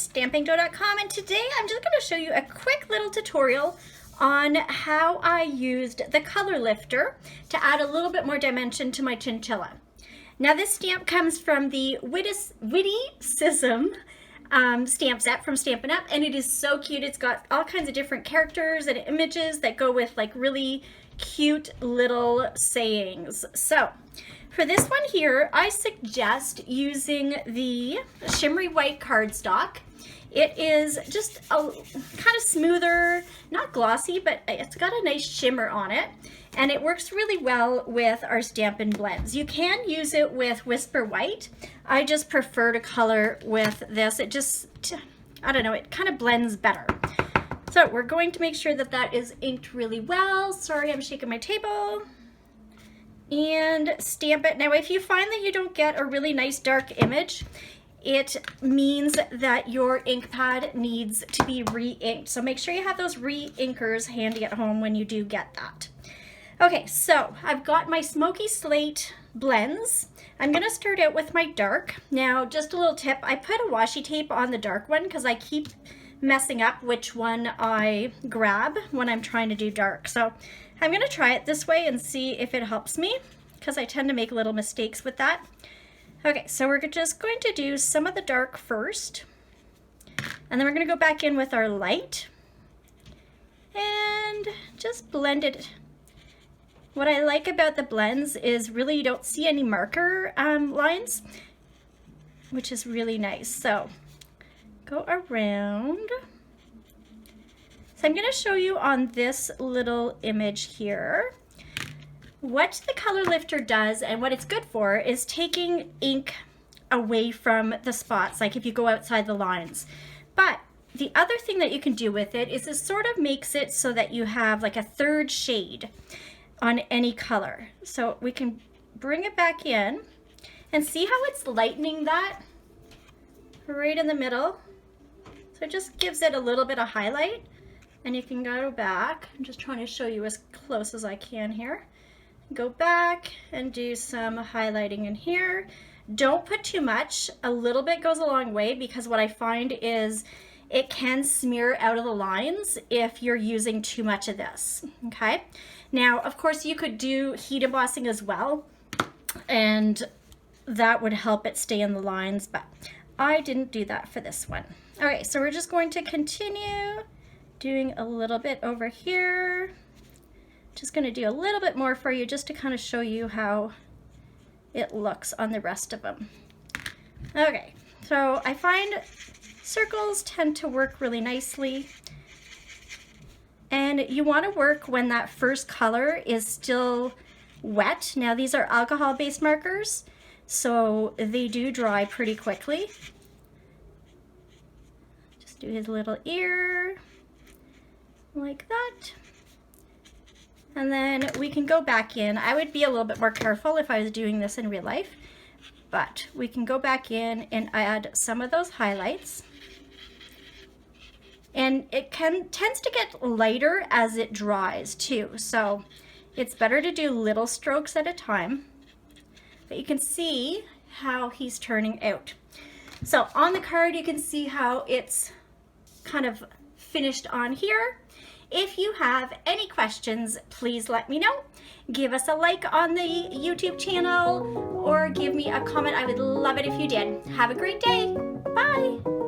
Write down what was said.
stampingdough.com, and today I'm just going to show you a quick little tutorial on how I used the color lifter to add a little bit more dimension to my chinchilla. Now this stamp comes from the Witticism stamp set from Stampin' Up, and it is so cute. It's got all kinds of different characters and images that go with like really cute little sayings. So for this one here, I suggest using the shimmery white cardstock. It is just a kind of smoother, not glossy, but it's got a nice shimmer on it, and it works really well with our Stampin' blends. You can use it with Whisper White. I just prefer to color with this. It just, I don't know, it kind of blends better. So we're going to make sure that that is inked really well. Sorry, I'm shaking my table. And stamp it. Now, if you find that you don't get a really nice dark image, it means that your ink pad needs to be re-inked. So make sure you have those re-inkers handy at home when you do get that. Okay, so I've got my Smoky Slate blends. I'm gonna start out with my dark. Now, just a little tip, I put a washi tape on the dark one because I keep messing up which one I grab when I'm trying to do dark. So I'm gonna try it this way and see if it helps me, because I tend to make little mistakes with that. Okay, so we're just going to do some of the dark first, and then we're gonna go back in with our light and just blend it. What I like about the blends is really you don't see any marker lines, which is really nice. So go around. So I'm going to show you on this little image here what the color lifter does, and what it's good for is taking ink away from the spots, like if you go outside the lines. But the other thing that you can do with it is it sort of makes it so that you have like a third shade on any color. So we can bring it back in and see how it's lightening that right in the middle. So it just gives it a little bit of highlight. And you can go back. I'm just trying to show you as close as I can here. Go back and do some highlighting in here. Don't put too much. A little bit goes a long way, because what I find is it can smear out of the lines if you're using too much of this, okay? Now, of course, you could do heat embossing as well, and that would help it stay in the lines, but I didn't do that for this one. All right, so we're just going to continue doing a little bit over here. Just gonna do a little bit more for you just to kind of show you how it looks on the rest of them. Okay, so I find circles tend to work really nicely. And you want to work when that first color is still wet. Now these are alcohol-based markers, so they do dry pretty quickly. Just do his little ear, like that. And then we can go back in. I would be a little bit more careful if I was doing this in real life, but we can go back in and add some of those highlights. And it tends to get lighter as it dries too, so it's better to do little strokes at a time. But you can see how he's turning out. So on the card you can see how it's kind of finished on here. If you have any questions, please let me know. Give us a like on the YouTube channel or give me a comment. I would love it if you did. Have a great day. Bye.